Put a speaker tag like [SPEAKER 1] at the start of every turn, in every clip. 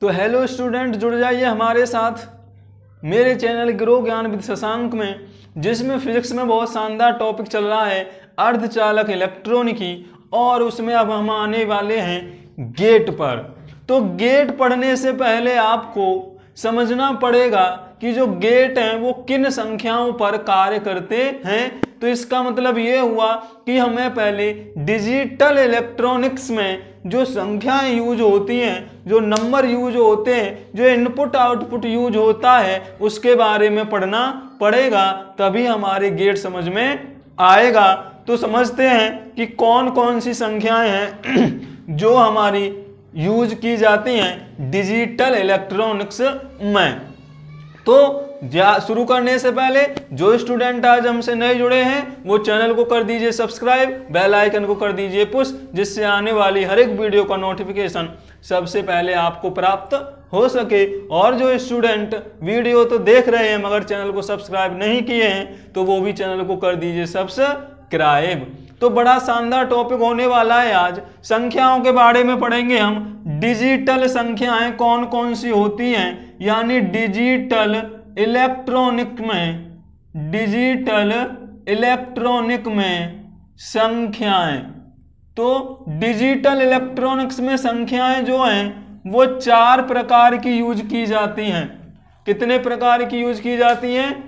[SPEAKER 1] तो hello student, जुड़ जाइए हमारे साथ मेरे चैनल ग्रो ज्ञान विद शशांक में, जिसमें फिजिक्स में बहुत शानदार टॉपिक चल रहा है अर्धचालक इलेक्ट्रॉनिकी। और उसमें अब हम आने वाले हैं गेट पर। तो गेट पढ़ने से पहले आपको समझना पड़ेगा कि जो गेट हैं वो किन संख्याओं पर कार्य करते हैं। तो इसका मतलब ये हुआ कि हमें पहले डिजिटल इलेक्ट्रॉनिक्स में जो संख्याएं यूज होती हैं, जो नंबर यूज होते हैं, जो इनपुट आउटपुट यूज होता है, उसके बारे में पढ़ना पड़ेगा, तभी हमारे गेट समझ में आएगा। तो समझते हैं कि कौन कौन सी संख्याएं हैं जो हमारी यूज की जाती हैं डिजिटल इलेक्ट्रॉनिक्स में। तो शुरू करने से पहले जो स्टूडेंट आज हमसे नए जुड़े हैं वो चैनल को कर दीजिए सब्सक्राइब, बेल आइकन को कर दीजिए पुश, जिससे आने वाली हर एक वीडियो का नोटिफिकेशन सबसे पहले आपको प्राप्त हो सके। और जो स्टूडेंट वीडियो तो देख रहे हैं मगर चैनल को सब्सक्राइब नहीं किए हैं तो वो भी चैनल को कर दीजिए सब्सक्राइब। तो बड़ा शानदार टॉपिक होने वाला है आज। संख्याओं के बारे में पढ़ेंगे हम। डिजिटल संख्याएं कौन कौन सी होती हैं, यानी डिजिटल इलेक्ट्रॉनिक में संख्याएं। तो डिजिटल इलेक्ट्रॉनिक्स में संख्याएं जो हैं वो 4 प्रकार की यूज की जाती हैं। कितने प्रकार की यूज की जाती हैं?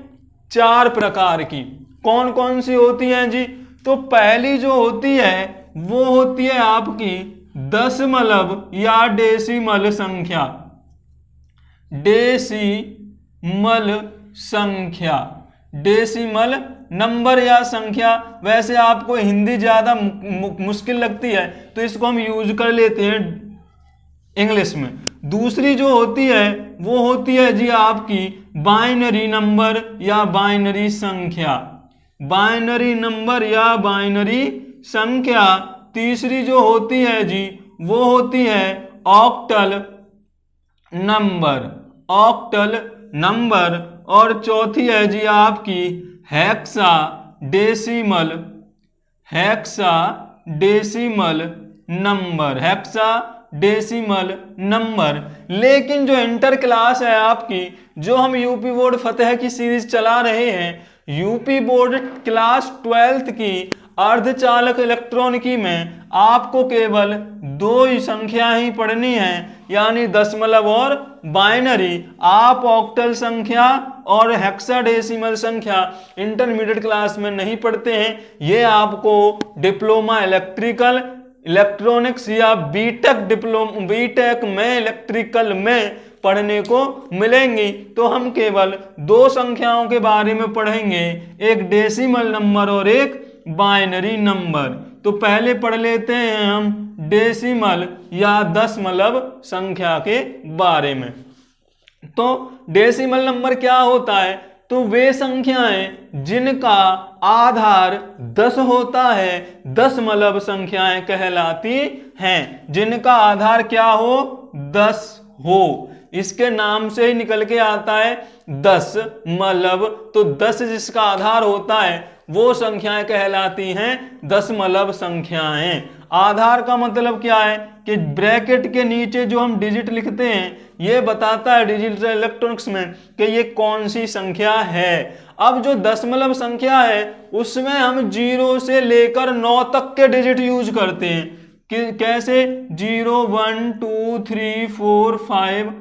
[SPEAKER 1] 4 प्रकार की। कौन कौन सी होती हैं जी? तो पहली जो होती है वो होती है आपकी दशमलव या डेसिमल संख्या। डेसिमल नंबर या संख्या। वैसे आपको हिंदी ज्यादा मुश्किल लगती है तो इसको हम यूज कर लेते हैं इंग्लिश में। दूसरी जो होती है वो होती है जी आपकी बाइनरी नंबर या बाइनरी संख्या। बाइनरी नंबर या बाइनरी संख्या। तीसरी जो होती है जी वो होती है ऑक्टल नंबर। और चौथी है जी आपकी हेक्साडेसिमल नंबर। लेकिन जो इंटर क्लास है आपकी, जो हम यूपी बोर्ड फतेह की सीरीज चला रहे हैं, यूपी बोर्ड क्लास 12th की अर्धचालक इलेक्ट्रॉनिकी में आपको केवल 2 ही संख्या ही पढ़नी है, यानी दशमलव और बाइनरी। आप ऑक्टल संख्या और हेक्साडेसिमल संख्या इंटरमीडिएट क्लास में नहीं पढ़ते हैं। ये आपको डिप्लोमा इलेक्ट्रॉनिक्स या बीटेक में इलेक्ट्रिकल में पढ़ने को मिलेंगी। तो हम केवल 2 संख्याओं के बारे में पढ़ेंगे, एक डेसिमल नंबर और एक बाइनरी नंबर। तो पहले पढ़ लेते हैं हम डेसिमल या दशमलव संख्या के बारे में। तो डेसिमल नंबर क्या होता है? तो वे संख्याएं जिनका आधार 10 होता है दशमलव संख्याएं कहलाती हैं। जिनका आधार क्या हो? 10 हो। इसके नाम से ही निकल के आता है दशमलव। तो 10 जिसका आधार होता है वो संख्याएं कहलाती हैं दशमलव संख्याएं। आधार का मतलब क्या है कि ब्रैकेट के नीचे जो हम डिजिट लिखते हैं ये बताता है डिजिटल इलेक्ट्रॉनिक्स में कि ये कौन सी संख्या है। अब जो दशमलव संख्या है उसमें हम 0 से लेकर 9 तक के डिजिट यूज करते हैं। कैसे? 0 1 2 3 4 5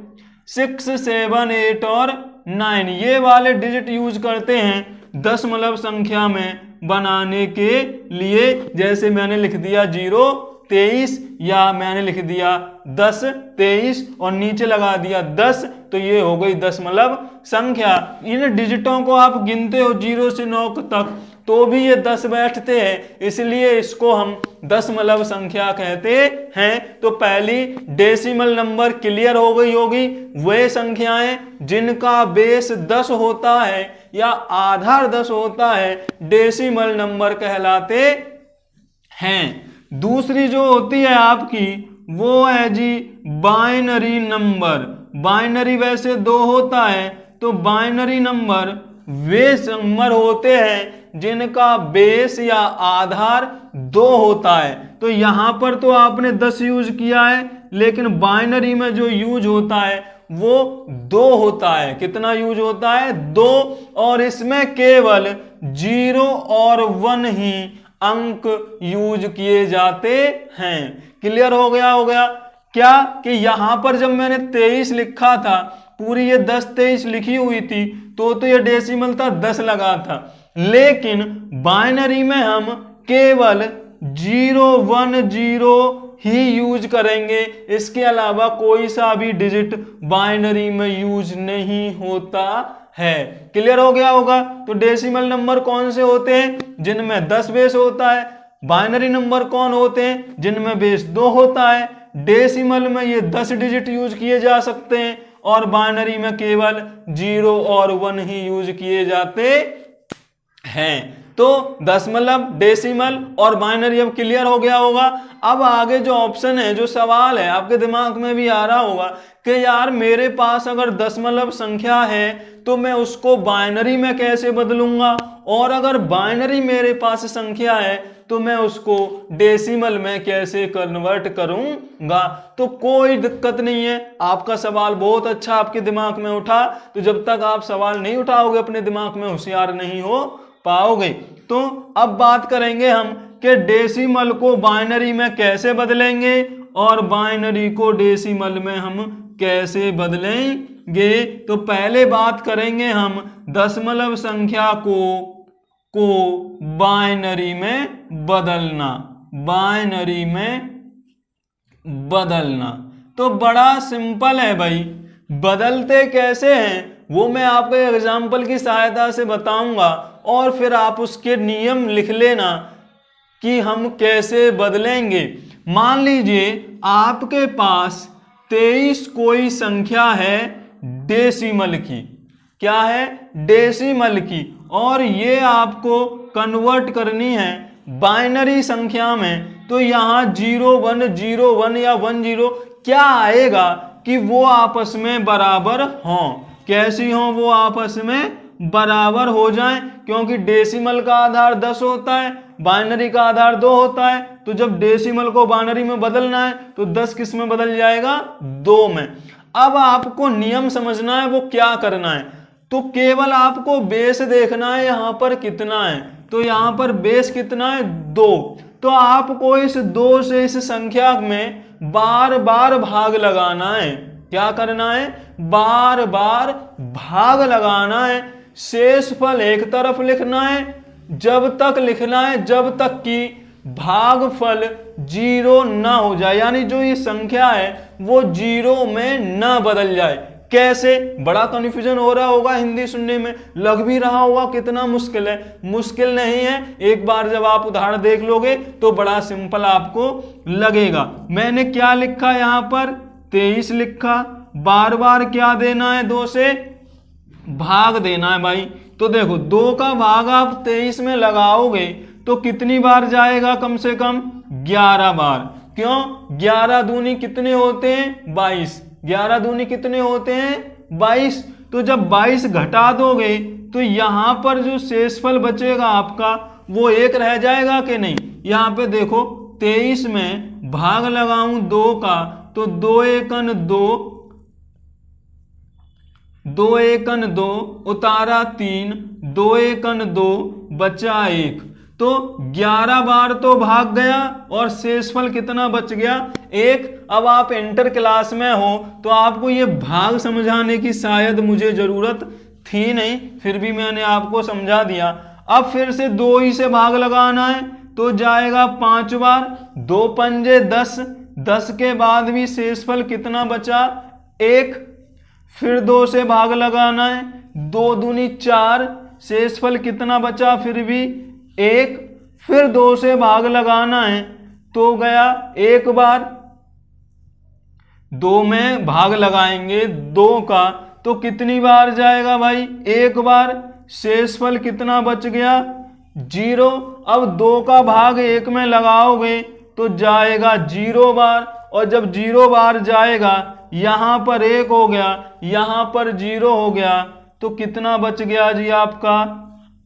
[SPEAKER 1] 6 7 8 और 9 ये वाले डिजिट यूज करते हैं दशमलव संख्या में बनाने के लिए। जैसे मैंने लिख दिया 0 23 या मैंने लिख दिया 10 23 और नीचे लगा दिया 10, तो ये हो गई दशमलव संख्या। इन डिजिटों को आप गिनते हो 0 से 9 तक तो भी ये 10 बैठते हैं, इसलिए इसको हम दशमलव संख्या कहते हैं। तो पहली डेसिमल नंबर क्लियर हो गई होगी। वे संख्याएं जिनका बेस 10 होता है या आधार 10 होता है डेसिमल नंबर कहलाते हैं। दूसरी जो होती है आपकी वो है जी बाइनरी नंबर। बाइनरी वैसे 2 होता है, तो बाइनरी नंबर वे नंबर होते हैं जिनका बेस या आधार 2 होता है। तो यहां पर तो आपने 10 यूज किया है, लेकिन बाइनरी में जो यूज होता है वो 2 होता है। कितना यूज होता है? 2। और इसमें केवल 0 और 1 ही अंक यूज किए जाते हैं। क्लियर हो गया? क्या कि यहां पर जब मैंने 23 लिखा था, पूरी ये 10-23 लिखी हुई थी, तो ये डेसिमल था, 10 लगा था। लेकिन बाइनरी में हम केवल 010 ही यूज करेंगे, इसके अलावा कोई सा भी डिजिट बाइनरी में यूज नहीं होता है। क्लियर हो गया होगा? तो डेसिमल नंबर कौन से होते हैं? जिनमें 10 बेस होता है। बाइनरी नंबर कौन होते हैं? जिनमें बेस 2 होता है। डेसिमल में ये 10 डिजिट यूज किए जा सकते हैं और बाइनरी में केवल 0 और 1 ही यूज किए जाते हैं। तो दशमलव, डेसिमल और बाइनरी अब क्लियर हो गया होगा। अब आगे जो ऑप्शन है, जो सवाल है, आपके दिमाग में भी आ रहा होगा कि यार मेरे पास अगर दशमलव संख्या है तो मैं उसको बाइनरी में कैसे बदलूंगा, और अगर बाइनरी मेरे पास संख्या है तो मैं उसको डेसिमल में कैसे कन्वर्ट करूंगा। तो कोई दिक्कत नहीं है, आपका सवाल बहुत अच्छा आपके दिमाग में उठा। तो जब तक आप सवाल नहीं उठाओगे अपने दिमाग में होशियार नहीं हो पाओगे। तो अब बात करेंगे हम कि डेसिमल को बाइनरी में कैसे बदलेंगे और बाइनरी को डेसिमल में हम कैसे बदलेंगे। तो पहले बात करेंगे हम दशमलव संख्या को बाइनरी में बदलना। बाइनरी में बदलना तो बड़ा सिंपल है भाई। बदलते कैसे हैं वो मैं आपको एग्जाम्पल की सहायता से बताऊंगा, और फिर आप उसके नियम लिख लेना कि हम कैसे बदलेंगे। मान लीजिए आपके पास 23 कोई संख्या है डेसिमल की। क्या है? डेसिमल की। और ये आपको कन्वर्ट करनी है बाइनरी संख्या में। तो यहाँ 0101 या 10 क्या आएगा कि वो आपस में बराबर हों। कैसी हों? वो आपस में बराबर हो जाएं, क्योंकि डेसिमल का आधार 10 होता है, बाइनरी का आधार 2 होता है। तो जब डेसिमल को बाइनरी में बदलना है तो 10 किस में बदल जाएगा? 2 में। अब आपको नियम समझना है, वो क्या करना है। तो केवल आपको बेस देखना है, यहां पर कितना है। तो यहां पर बेस कितना है? 2। तो आपको इस 2 से इस संख्या में बार बार भाग लगाना है। क्या करना है? बार बार भाग लगाना है। शेषफल एक तरफ लिखना है, जब तक लिखना है जब तक कि भागफल 0 ना हो जाए, यानी जो ये संख्या है वो 0 में ना बदल जाए। कैसे? बड़ा कंफ्यूजन हो रहा होगा, हिंदी सुनने में लग भी रहा होगा कितना मुश्किल है। मुश्किल नहीं है, एक बार जब आप उदाहरण देख लोगे तो बड़ा सिंपल आपको लगेगा। मैंने क्या लिखा यहाँ पर? 23 लिखा। बार बार क्या देना है? 2 से भाग देना है भाई। तो देखो 2 का भाग आप 23 में लगाओगे तो कितनी बार जाएगा? कम से कम 11 बार। क्यों? 11 दूनी कितने होते हैं? 22। 11 दूनी कितने होते हैं? 22। तो जब 22 घटा दोगे तो यहां पर जो शेषफल बचेगा आपका वो 1 रह जाएगा कि नहीं। यहां पे देखो 23 में भाग लगाऊं 2 का तो 2 एकन 2, 2 एकन 2, उतारा 3, 2 एकन 2, बचा 1। तो 11 बार तो भाग गया और शेषफल कितना बच गया? 1। अब आप इंटर क्लास में हो तो आपको ये भाग समझाने की शायद मुझे जरूरत थी नहीं, फिर भी मैंने आपको समझा दिया। अब फिर से 2 ही से भाग लगाना है तो जाएगा 5 बार। 2 पंजे 10, 10 के बाद भी शेषफल कितना बचा? 1। फिर 2 से भाग लगाना है, 2 दूनी 4, शेषफल कितना बचा? फिर भी 1। फिर 2 से भाग लगाना है तो गया 1 बार। 2 में भाग लगाएंगे 2 का तो कितनी बार जाएगा भाई? 1 बार। शेषफल कितना बच गया? 0। अब 2 का भाग 1 में लगाओगे तो जाएगा 0 बार, और जब 0 बार जाएगा यहां पर 1 हो गया, यहां पर 0 हो गया, तो कितना बच गया जी आपका?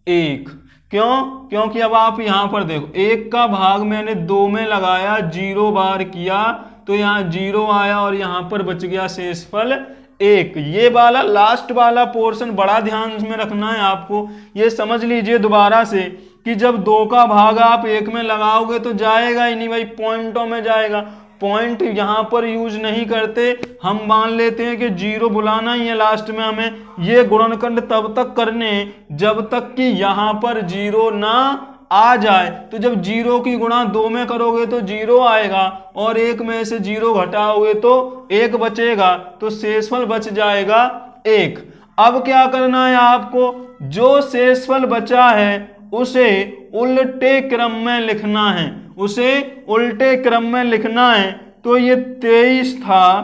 [SPEAKER 1] 1। क्यों? क्योंकि अब आप यहां पर देखो 1 का भाग मैंने 2 में लगाया, 0 बार किया तो यहाँ 0 आया और यहाँ पर बच गया शेषफल 1। ये वाला लास्ट वाला पोर्शन बड़ा ध्यान में रखना है आपको। ये समझ लीजिए दोबारा से कि जब 2 का भाग आप 1 में लगाओगे तो जाएगा ही नहीं भाई, पॉइंटों में जाएगा। पॉइंट यहाँ पर यूज नहीं करते, हम मान लेते हैं कि 0 बुलाना ही है लास्ट में हमें। ये गुणनखंड तब तक करने जब तक कि यहाँ पर 0 ना आ जाए। तो जब 0 की गुणा 2 में करोगे तो 0 आएगा और 1 में से 0 घटाओगे तो 1 बचेगा, तो शेषफल बच जाएगा 1। अब क्या करना है आपको, जो शेषफल बचा है उसे उल्टे क्रम में लिखना है, उसे उल्टे क्रम में लिखना है। तो ये 23 था,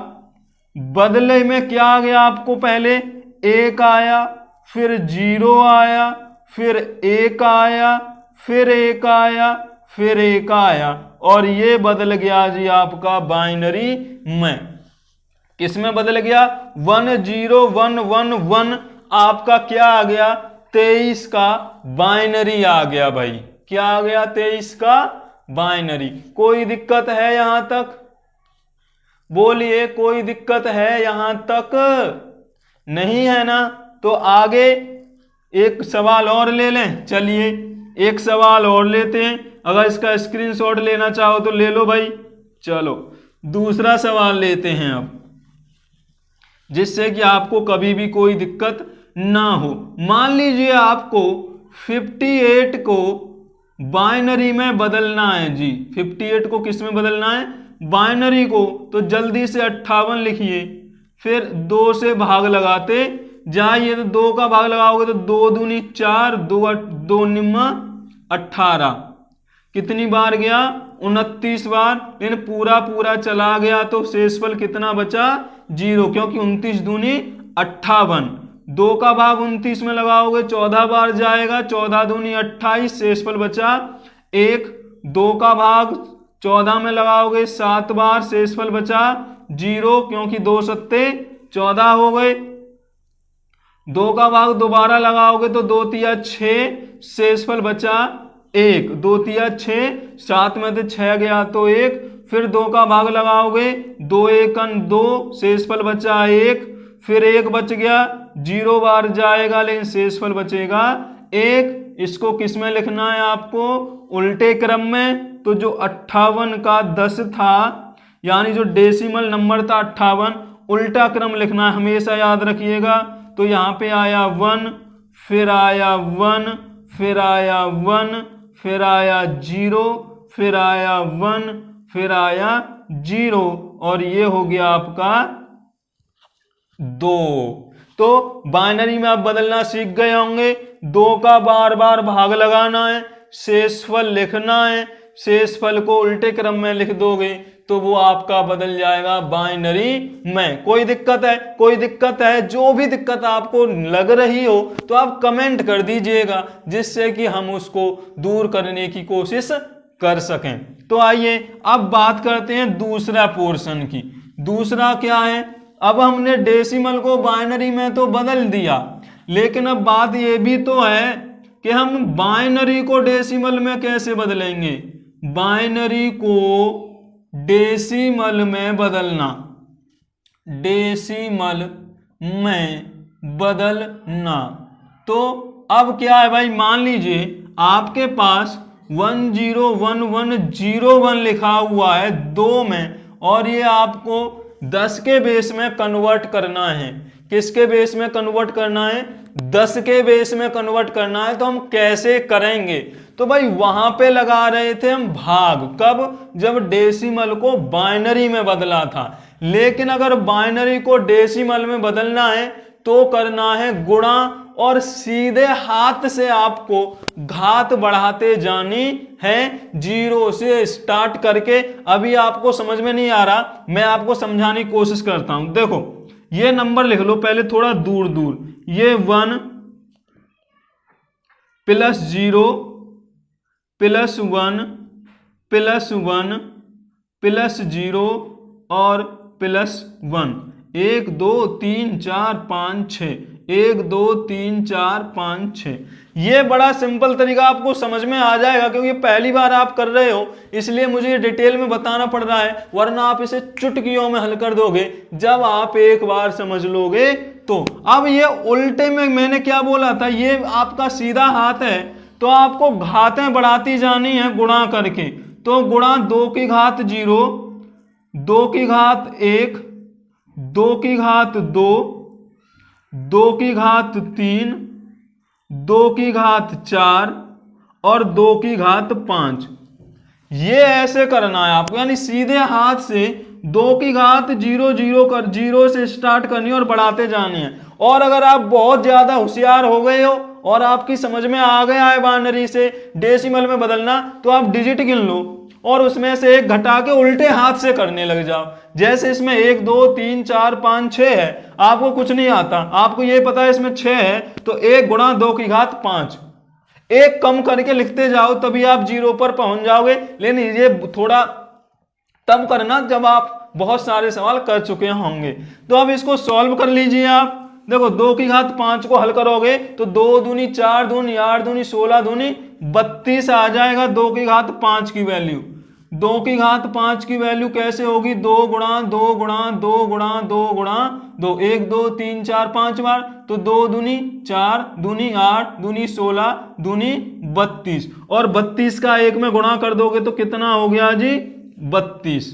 [SPEAKER 1] बदले में क्या आ गया आपको, पहले 1 आया, फिर 0 आया, फिर 1 आया, फिर 1 आया, फिर 1 आया, और ये बदल गया जी आपका बाइनरी में। किस में बदल गया, 10111 आपका क्या आ गया, 23 का बाइनरी आ गया भाई। क्या आ गया, 23 का बाइनरी। कोई दिक्कत है यहां तक, बोलिए कोई दिक्कत है यहां तक, नहीं है ना। तो आगे एक सवाल और ले लें, चलिए एक सवाल और लेते हैं। अगर इसका स्क्रीनशॉट लेना चाहो तो ले लो भाई। चलो दूसरा सवाल लेते हैं अब, जिससे कि आपको कभी भी कोई दिक्कत ना हो। मान लीजिए आपको 58 को बाइनरी में बदलना है जी। 58 को किस में बदलना है, बाइनरी को। तो जल्दी से 58 लिखिए, फिर 2 से भाग लगाते जाइए। तो 2 का भाग लगाओगे तो 2 दूनी 4, 2 निम्मा 18। कितनी बार गया, 29 बार। लेकिन पूरा पूरा चला गया तो शेषफल कितना बचा, 0, क्योंकि 29 दूनी 58। 2 का भाग 29 में लगाओगे 14 बार जाएगा, 14 दूनी 28, शेषफल बचा 1। 2 का भाग 14 में लगाओगे 7 बार, शेषफल बचा 0, क्योंकि 2 सत्ते 14 हो गए। 2 का भाग दोबारा लगाओगे तो 2 तिया 6, शेषफल बचा 1। 2 तिया 6, 7 में से 6 गया तो 1। फिर 2 का भाग लगाओगे, 2 एकन 2, शेषफल बचा 1। फिर 1 बच गया, 0 बार जाएगा लेकिन शेषफल बचेगा 1। इसको किस में लिखना है आपको, उल्टे क्रम में। तो जो 58 का 10 था, यानी जो डेसिमल नंबर था 58, उल्टा क्रम लिखना है, हमेशा याद रखिएगा। तो यहाँ पे आया 1, फिर आया 1, फिर आया 1, फिर आया 0, फिर आया 1, फिर आया 0, और ये हो गया आपका 2। तो बाइनरी में आप बदलना सीख गए होंगे। 2 का बार बार भाग लगाना है, शेषफल लिखना है, शेषफल को उल्टे क्रम में लिख दोगे तो वो आपका बदल जाएगा बाइनरी में। कोई दिक्कत है, कोई दिक्कत है, जो भी दिक्कत आपको लग रही हो तो आप कमेंट कर दीजिएगा, जिससे कि हम उसको दूर करने की कोशिश कर सकें। तो आइए अब बात करते हैं दूसरा पोर्शन की। दूसरा क्या है, अब हमने डेसिमल को बाइनरी में तो बदल दिया, लेकिन अब बात ये भी तो है कि हम बाइनरी को डेसिमल में कैसे बदलेंगे। बाइनरी को डेसिमल में बदलना, डेसिमल में बदलना। तो अब क्या है भाई, मान लीजिए आपके पास 101101 लिखा हुआ है 2 में, और ये आपको 10 के बेस में कन्वर्ट करना है। किसके बेस में कन्वर्ट करना है, 10 के बेस में कन्वर्ट करना है। तो हम कैसे करेंगे, तो भाई वहां पे लगा रहे थे हम भाग, कब, जब डेसिमल को बाइनरी में बदला था। लेकिन अगर बाइनरी को डेसिमल में बदलना है तो करना है गुणा, और सीधे हाथ से आपको घात बढ़ाते जानी है 0 से स्टार्ट करके। अभी आपको समझ में नहीं आ रहा, मैं आपको समझाने की कोशिश करता हूं। देखो ये नंबर लिख लो पहले थोड़ा दूर दूर, ये 1 प्लस 0 प्लस 1 प्लस 1 प्लस 0 और प्लस 1। 1 2 3 4 5 6, 1 2 3 4 5 6। ये बड़ा सिंपल तरीका आपको समझ में आ जाएगा, क्योंकि पहली बार आप कर रहे हो इसलिए मुझे ये डिटेल में बताना पड़ रहा है, वरना आप इसे चुटकियों में हल कर दोगे जब आप एक बार समझ लोगे तो। अब ये उल्टे में मैंने क्या बोला था, ये आपका सीधा हाथ है तो आपको घातें बढ़ाती जानी है गुणा करके। तो गुणा 2 की घात 0, 2 की घात 1, 2 की घात 2, 2 की घात 3, 2 की घात 4 और 2 की घात 5। ये ऐसे करना है आपको, यानी सीधे हाथ से 2 की घात 0 0 कर 0 से स्टार्ट करनी है और बढ़ाते जाने हैं। और अगर आप बहुत ज्यादा होशियार हो गए हो और आपकी समझ में आ गया है बाइनरी से डेसिमल में बदलना, तो आप डिजिट गिन लो और उसमें से एक घटा के उल्टे हाथ से करने लग जाओ। जैसे इसमें 1 2 3 4 5 6 है, आपको कुछ नहीं आता, आपको ये पता है इसमें 6 है, तो 1 गुणा 2 की घात 5, एक कम करके लिखते जाओ तभी आप 0 पर पहुंच जाओगे। लेकिन ये थोड़ा तब करना जब आप बहुत सारे सवाल कर चुके होंगे। तो अब इसको सॉल्व कर लीजिए आप। देखो 2 की घात 5 को हल करोगे तो 2 दूनी 4 दूनी 8 दूनी 16 दूनी 32 आ जाएगा 2 की घात 5 की वैल्यू। 2 की घात 5 की वैल्यू कैसे होगी, 2 गुणा 2 गुणा 2 गुणा 2 गुणा 2, 1 2 3 4 5 बार, तो 2 दूनी 4 दूनी 8 दूनी 16 दूनी 32, और 32 का 1 में गुणा कर दोगे तो कितना हो गया जी 32,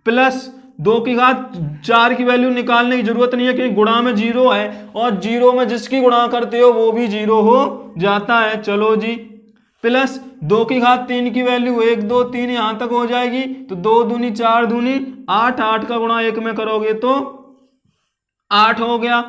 [SPEAKER 1] प्लस 2 की घात 4 की वैल्यू निकालने की जरूरत नहीं है क्योंकि गुणा में 0 है और 0 में जिसकी गुणा करते हो वो भी 0 हो जाता है। चलो जी, प्लस 2 की घात 3 की वैल्यू 1 2 3 यहां तक हो जाएगी, तो 2 दूनी 4 दूनी 8, 8 का गुणा 1 में करोगे तो 8 हो गया,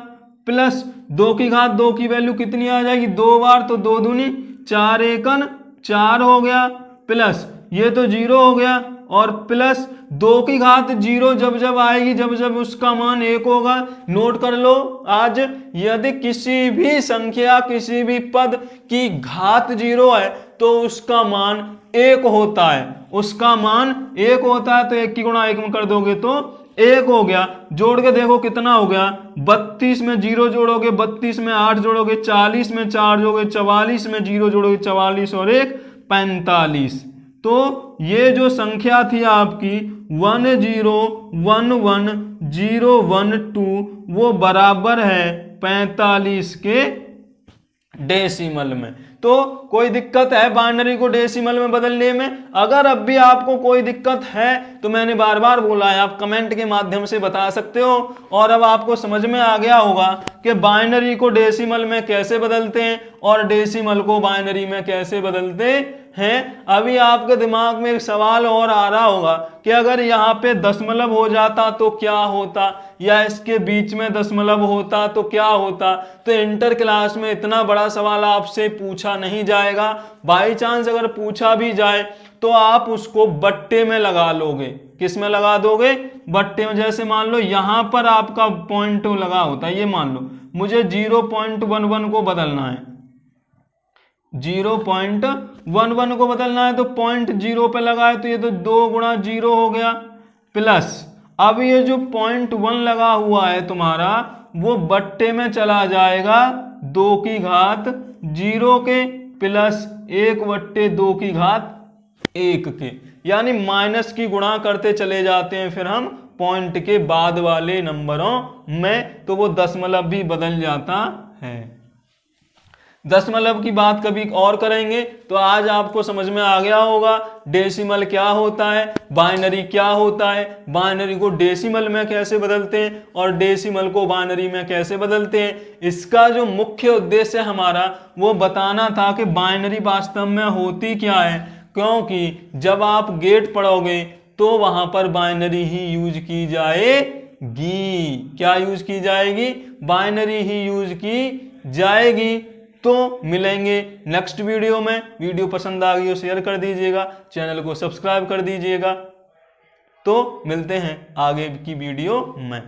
[SPEAKER 1] प्लस 2 की घात 2 की वैल्यू कितनी आ जाएगी 2 बार, तो 2 दूनी 4 एकन 4 हो गया, प्लस ये तो 0 हो गया, और प्लस 2 की घात 0 जब जब आएगी जब जब उसका मान 1 होगा। नोट कर लो आज, यदि किसी भी संख्या किसी भी पद की घात 0 है तो उसका मान 1 होता है, उसका मान 1 होता है। तो 1 की गुणा 1 में कर दोगे तो 1 हो गया। जोड़ के देखो कितना हो गया, 32 में 0 जोड़ोगे 32 में 8 जोड़ोगे 40 में 4 जोड़ोगे 44 में 0 जोड़ोगे 44 और 1 45। तो ये जो संख्या थी आपकी 1011012 वो बराबर है 45 के डेसिमल में। तो कोई दिक्कत है बाइनरी को डेसिमल में बदलने में? अगर अब भी आपको कोई दिक्कत है तो मैंने बार बार बोला है, आप कमेंट के माध्यम से बता सकते हो। और अब आपको समझ में आ गया होगा कि बाइनरी को डेसिमल में कैसे बदलते हैं और डेसिमल को बाइनरी में कैसे बदलते हैं। अभी आपके दिमाग में एक सवाल और आ रहा होगा कि अगर यहाँ पे दशमलव हो जाता तो क्या होता, या इसके बीच में दशमलव होता तो क्या होता। तो इंटर क्लास में इतना बड़ा सवाल आपसे पूछा नहीं जाएगा। बाई चांस अगर पूछा भी जाए तो आप उसको बट्टे में लगा लोगे। किस में लगा दोगे? बट्टे में। जैसे मान लो यहाँ पर आपका पॉइंट लगा होता है, ये मान लो मुझे 0.11 को बदलना है, 0.11 को बदलना है तो 0.0 पे लगाए तो ये तो 2 गुणा 0 हो गया, प्लस अब ये जो 0.1 लगा हुआ है तुम्हारा वो बट्टे में चला जाएगा 2 की घात 0 के प्लस 1/2 की घात 1 के, यानी माइनस की गुणा करते चले जाते हैं फिर हम पॉइंट के बाद वाले नंबरों में, तो वो दशमलव भी बदल जाता है। दशमलव की बात कभी और करेंगे। तो आज आपको समझ में आ गया होगा डेसिमल क्या होता है, बाइनरी क्या होता है, बाइनरी को डेसिमल में कैसे बदलते हैं और डेसिमल को बाइनरी में कैसे बदलते हैं। इसका जो मुख्य उद्देश्य हमारा वो बताना था कि बाइनरी वास्तव में होती क्या है, क्योंकि जब आप गेट पढ़ोगे तो वहां पर बाइनरी ही यूज की जाएगी। क्या यूज की जाएगी? बाइनरी ही यूज की जाएगी। तो मिलेंगे नेक्स्ट वीडियो में। वीडियो पसंद आ गई हो शेयर कर दीजिएगा, चैनल को सब्सक्राइब कर दीजिएगा। तो मिलते हैं आगे की वीडियो में।